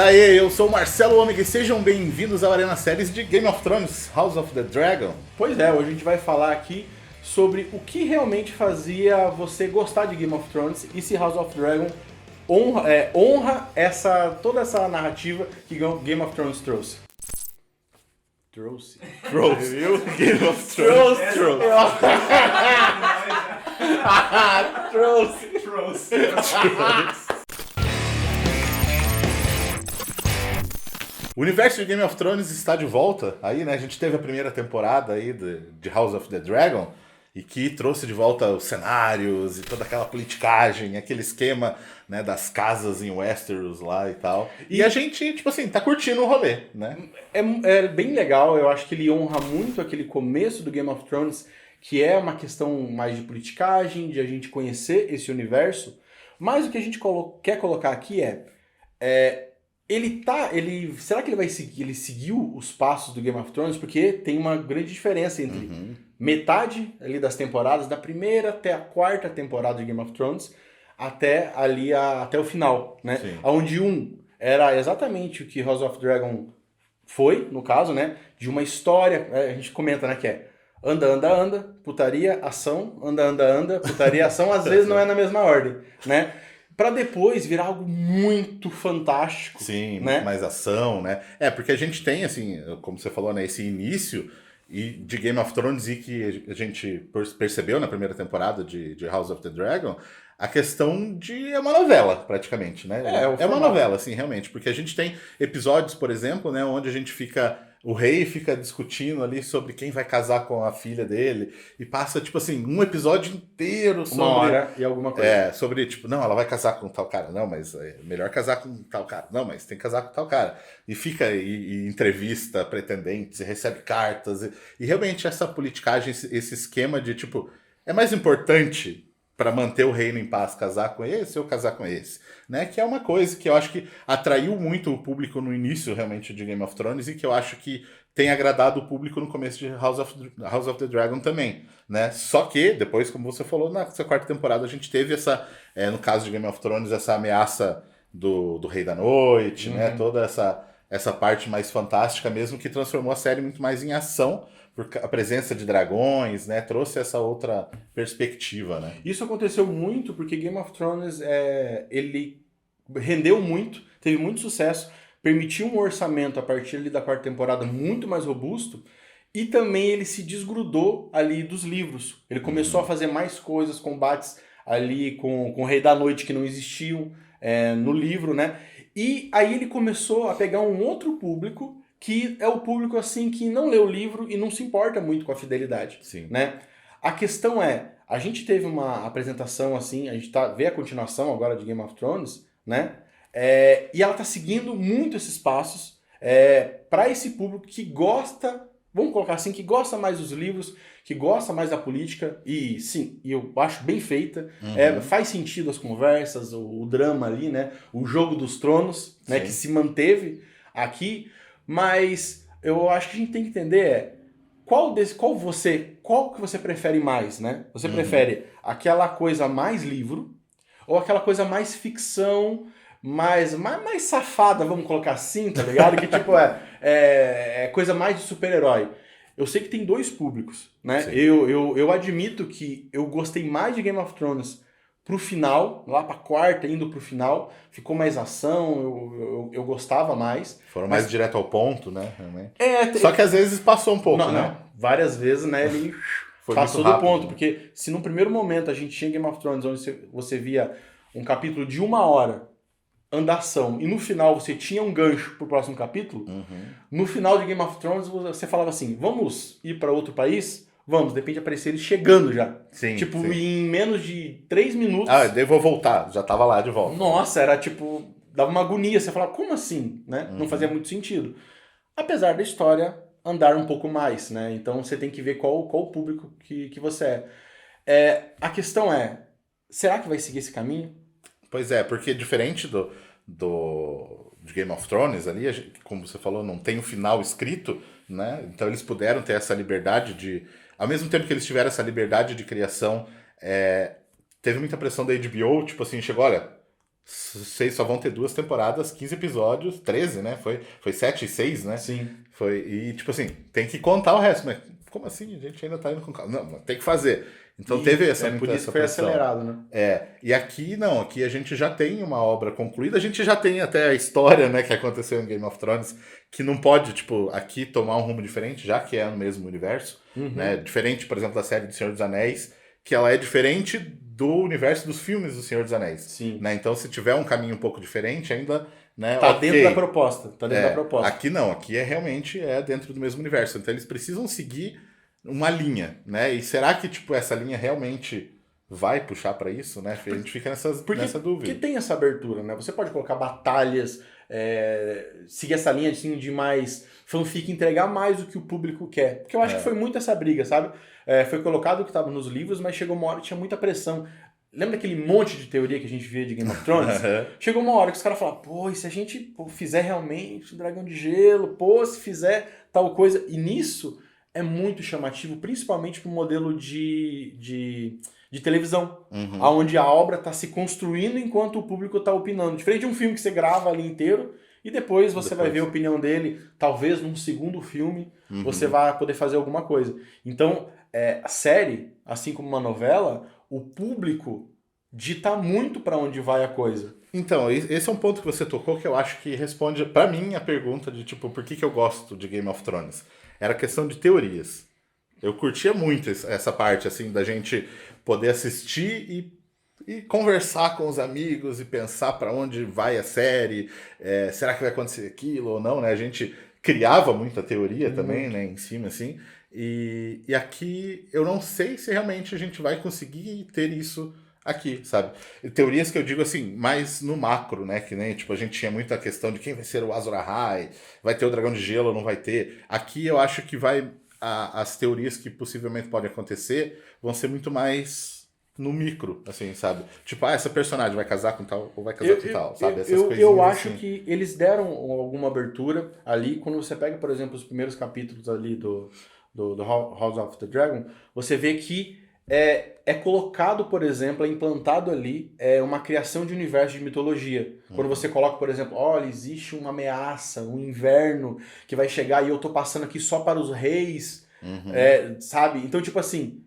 Daí, eu sou o Marcelo Ômega e sejam bem-vindos ao Arena Séries de Game of Thrones, House of the Dragon. Pois é, hoje a gente vai falar aqui sobre o que realmente fazia você gostar de Game of Thrones e se House of Dragon honra toda essa narrativa que Game of Thrones trouxe. Trouxe, viu? Game of Thrones. Trouxe. O universo de Game of Thrones está de volta. Aí, né, a gente teve a primeira temporada aí de House of the Dragon e que trouxe de volta os cenários e toda aquela politicagem, aquele esquema, né, das casas em Westeros lá e tal. E a gente, tipo assim, tá curtindo o rolê, né? É bem legal, eu acho que ele honra muito aquele começo do Game of Thrones, que é uma questão mais de politicagem, de a gente conhecer esse universo. Mas o que a gente quer colocar aqui será que ele seguiu os passos do Game of Thrones? Porque tem uma grande diferença entre metade ali das temporadas, da primeira até a quarta temporada de Game of Thrones, até o final, né? Sim. Onde era exatamente o que House of Dragon foi, no caso, né? De uma história, a gente comenta, né, que é anda, putaria, ação, anda, putaria, ação, às vezes não é na mesma ordem, né? Pra depois virar algo muito fantástico. Sim, né? muito mais ação, né? Porque a gente tem, assim, como você falou, né, esse início de Game of Thrones e que a gente percebeu na primeira temporada de House of the Dragon, a questão de... É uma novela, praticamente, né? É uma novela, assim, realmente. Porque a gente tem episódios, por exemplo, né, onde a gente o rei fica discutindo ali sobre quem vai casar com a filha dele e passa, tipo assim, um episódio inteiro sobre... Uma hora e alguma coisa. Sobre, tipo, não, ela vai casar com tal cara. Não, mas é melhor casar com tal cara. Não, mas tem que casar com tal cara. E fica e entrevista pretendentes, e recebe cartas. E realmente essa politicagem, esse esquema de, tipo, é mais importante para manter o reino em paz casar com esse ou casar com esse, né? Que é uma coisa que eu acho que atraiu muito o público no início, realmente, de Game of Thrones e que eu acho que tem agradado o público no começo de House of the Dragon também, né? Só que, depois, como você falou, na sua quarta temporada a gente teve no caso de Game of Thrones, essa ameaça do Rei da Noite, né? Toda essa parte mais fantástica mesmo, que transformou a série muito mais em ação, porque a presença de dragões, né, trouxe essa outra perspectiva, né? Isso aconteceu muito porque Game of Thrones ele rendeu muito, teve muito sucesso, permitiu um orçamento a partir ali da quarta temporada muito mais robusto e também ele se desgrudou ali dos livros. Ele começou a fazer mais coisas, combates ali com o Rei da Noite que não existiam no livro, né? E aí ele começou a pegar um outro público que é o público assim que não lê o livro e não se importa muito com a fidelidade. Sim. Né? A questão a gente teve uma apresentação assim, a gente vê a continuação agora de Game of Thrones, né? E ela tá seguindo muito esses passos para esse público que gosta, vamos colocar assim, que gosta mais dos livros, que gosta mais da política, e sim, eu acho bem feita, faz sentido as conversas, o drama ali, né? O jogo dos tronos, né? Que se manteve aqui. Mas eu acho que a gente tem que entender qual que você prefere mais, né? Você prefere aquela coisa mais livro ou aquela coisa mais ficção, mais safada, vamos colocar assim, tá ligado? Que tipo é coisa mais de super-herói. Eu sei que tem dois públicos, né? Eu admito que eu gostei mais de Game of Thrones pro final, lá pra quarta, indo pro final, ficou mais ação, eu gostava mais. Foram mais direto ao ponto, né? Realmente. Só que às vezes passou um pouco, né? Não, várias vezes, né, ele passou do ponto, porque se no primeiro momento a gente tinha Game of Thrones, onde você via um capítulo de 1 hora, andação, e no final você tinha um gancho pro próximo capítulo, no final de Game of Thrones você falava assim, vamos ir pra outro país? Vamos, de repente aparecer ele chegando já. Sim. Em menos de 3 minutos. Daí vou voltar, já tava lá de volta. Nossa, era dava uma agonia. Você falava, como assim? Né? Não fazia muito sentido. Apesar da história andar um pouco mais, né? Então você tem que ver qual o público que você a questão será que vai seguir esse caminho? Pois é, porque diferente de Game of Thrones ali, como você falou, não tem um final escrito, né? Então eles puderam ter essa liberdade de... Ao mesmo tempo que eles tiveram essa liberdade de criação, teve muita pressão da HBO, tipo assim, chegou, olha, Vocês só vão ter 2 temporadas, 15 episódios, 13, né? Foi 7 e 6, né? Sim. E, tipo assim, tem que contar o resto. Mas como assim? A gente ainda tá indo com calma. Não, tem que fazer. Então teve Por isso que foi pressão. acelerado, né? E aqui não, aqui a gente já tem uma obra concluída, a gente já tem até a história, né, que aconteceu em Game of Thrones, que não pode, tipo, aqui tomar um rumo diferente, já que é no mesmo universo, né? Diferente, por exemplo, da série do Senhor dos Anéis, que ela é diferente do universo dos filmes do Senhor dos Anéis. Sim. Né? Então, se tiver um caminho um pouco diferente, ainda, né, tá okay. dentro da proposta. Tá dentro da proposta. Aqui não, aqui realmente dentro do mesmo universo. Então, eles precisam seguir uma linha, né? E será que, tipo, essa linha realmente vai puxar pra isso, né? A gente fica nessa dúvida. Porque tem essa abertura, né? Você pode colocar batalhas, seguir essa linha assim, de mais fanfic, entregar mais o que o público quer. Porque eu acho que foi muito essa briga, sabe? Foi colocado o que estava nos livros, mas chegou uma hora que tinha muita pressão. Lembra daquele monte de teoria que a gente via de Game of Thrones? Chegou uma hora que os caras falaram, pô, e se a gente fizer realmente um dragão de gelo? Pô, se fizer tal coisa. E nisso é muito chamativo, principalmente pro modelo de televisão, onde a obra está se construindo enquanto o público está opinando. Diferente de um filme que você grava ali inteiro e depois você vai ver a opinião dele, talvez num segundo filme você vai poder fazer alguma coisa. Então, a série, assim como uma novela, o público dita muito para onde vai a coisa. Então, esse é um ponto que você tocou que eu acho que responde para mim a pergunta de, tipo, por que eu gosto de Game of Thrones? Era questão de teorias. Eu curtia muito essa parte, assim, da gente poder assistir e conversar com os amigos e pensar para onde vai a série, será que vai acontecer aquilo ou não, né? A gente criava muita teoria também, né, em cima, assim. E aqui eu não sei se realmente a gente vai conseguir ter isso aqui, sabe? Teorias que eu digo assim, mais no macro, né? Que nem, tipo, a gente tinha muita questão de quem vai ser o Azor Ahai, vai ter o Dragão de Gelo ou não vai ter. Aqui eu acho que as teorias que possivelmente podem acontecer vão ser muito mais no micro, assim, sabe? Tipo, essa personagem vai casar com tal ou vai casar com tal, sabe? Essas coisinhas eu acho assim. que eles deram alguma abertura ali, quando você pega, por exemplo, os primeiros capítulos ali do House of the Dragon, você vê que é colocado, por exemplo, é implantado ali uma criação de universo de mitologia. Quando você coloca, por exemplo, olha, existe uma ameaça, um inverno que vai chegar e eu tô passando aqui só para os reis, sabe? Então, tipo assim,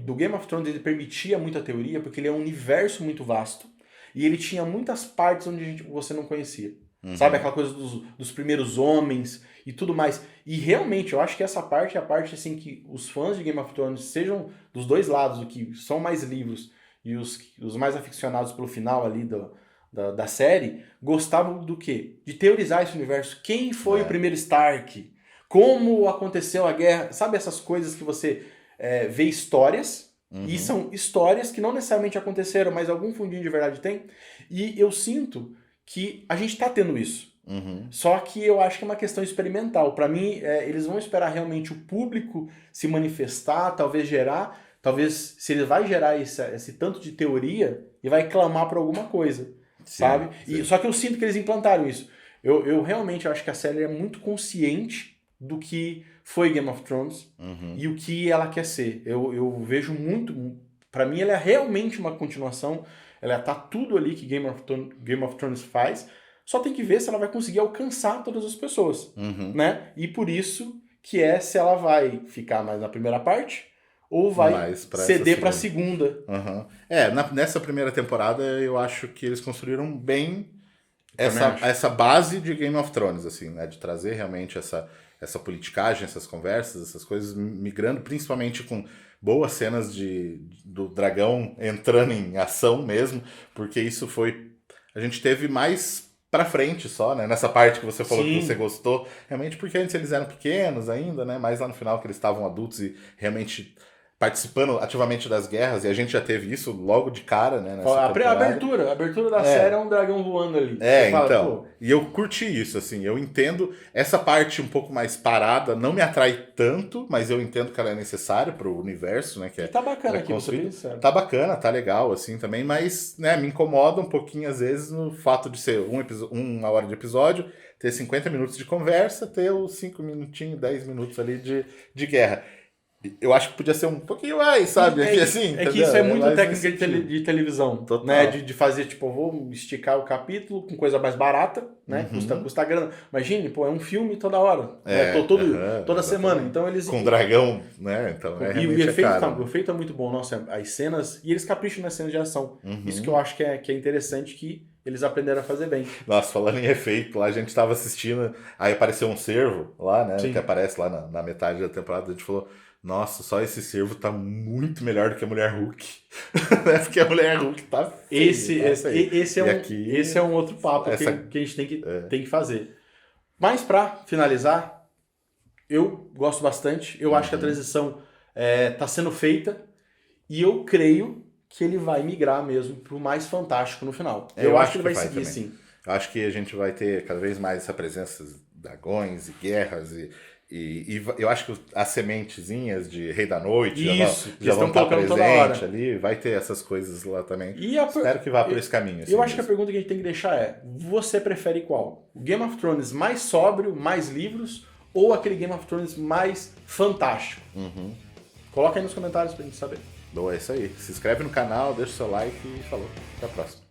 do Game of Thrones ele permitia muita teoria porque ele é um universo muito vasto e ele tinha muitas partes onde você não conhecia. Sabe? Aquela coisa dos primeiros homens e tudo mais. E realmente, eu acho que essa parte é a parte assim que os fãs de Game of Thrones, sejam dos dois lados, o que são mais livros e os mais aficionados pelo final ali da série, gostavam do quê? De teorizar esse universo. Quem foi o primeiro Stark? Como aconteceu a guerra? Sabe essas coisas que você vê histórias, e são histórias que não necessariamente aconteceram, mas algum fundinho de verdade tem. E eu sinto que a gente tá tendo isso. Só que eu acho que é uma questão experimental. Para mim, eles vão esperar realmente o público se manifestar, talvez se ele vai gerar esse tanto de teoria e vai clamar por alguma coisa, Sim, sabe? sim. Só que eu sinto que eles implantaram isso. Eu realmente acho que a série é muito consciente do que foi Game of Thrones e o que ela quer ser. Eu vejo muito... Para mim, ela é realmente uma continuação. Ela tá tudo ali que Game of Thrones faz. Só tem que ver se ela vai conseguir alcançar todas as pessoas, né? E por isso que se ela vai ficar mais na primeira parte ou vai ceder para a segunda. Nessa primeira temporada eu acho que eles construíram bem essa base de Game of Thrones, assim, né? De trazer realmente essa politicagem, essas conversas, essas coisas migrando, principalmente com boas cenas do dragão entrando em ação mesmo, porque isso a gente teve mais pra frente só, né? Nessa parte que você falou que você gostou, realmente porque antes eles eram pequenos ainda, né? Mas lá no final que eles estavam adultos e realmente participando ativamente das guerras, e a gente já teve isso logo de cara, né? A abertura da série é um dragão voando ali. Então. E eu curti isso, assim. Eu entendo essa parte um pouco mais parada, não me atrai tanto, mas eu entendo que ela é necessária pro universo, né? Tá bacana aqui, você bem sincero. Tá bacana, tá legal, assim, também, mas, né, me incomoda um pouquinho, às vezes, no fato de ser uma hora de episódio, ter 50 minutos de conversa, ter os 5 minutinhos, 10 minutos ali de guerra. Eu acho que podia ser um pouquinho mais, sabe? Aqui, assim, é que isso é muito mais técnica nesse sentido. de televisão, Total. né? De fazer, tipo, eu vou esticar o capítulo com coisa mais barata, né? Uhum. Custa grana. Imagine, pô, é um filme toda hora, É, né? Toda exatamente. semana. Então eles... Com dragão, né? Então E o realmente efeito, caro. o efeito é muito bom, nossa, as cenas... E eles capricham nas cenas de ação. Isso que eu Uhum. acho que é interessante, que eles aprenderam a fazer bem. Nossa, falando em efeito, lá a gente tava assistindo, aí apareceu um cervo lá, né? Que Sim. aparece lá na metade da temporada, a gente falou, nossa, só esse cervo tá muito melhor do que a Mulher Hulk. Né? Porque a Mulher Hulk tá feio, tá feio. E aqui, Esse é um outro papo essa... que a gente tem que fazer. Mas para finalizar, eu gosto bastante. Eu acho que a transição tá sendo feita e eu creio que ele vai migrar mesmo pro mais fantástico no final. Eu acho que ele vai seguir, também. sim. Eu acho que a gente vai ter cada vez mais essa presença de dragões e guerras e eu acho que as sementezinhas de Rei da Noite Isso, já vão estão estar colocando toda hora. presentes ali, vai ter essas coisas lá também. E Espero que vá por esse caminho. Assim eu acho que a mesmo. pergunta que a gente tem que deixar é: você prefere qual? O Game of Thrones mais sóbrio, mais livros, ou aquele Game of Thrones mais fantástico? Coloca aí nos comentários pra gente saber. Boa, é isso aí. Se inscreve no canal, deixa o seu like e falou. Até a próxima.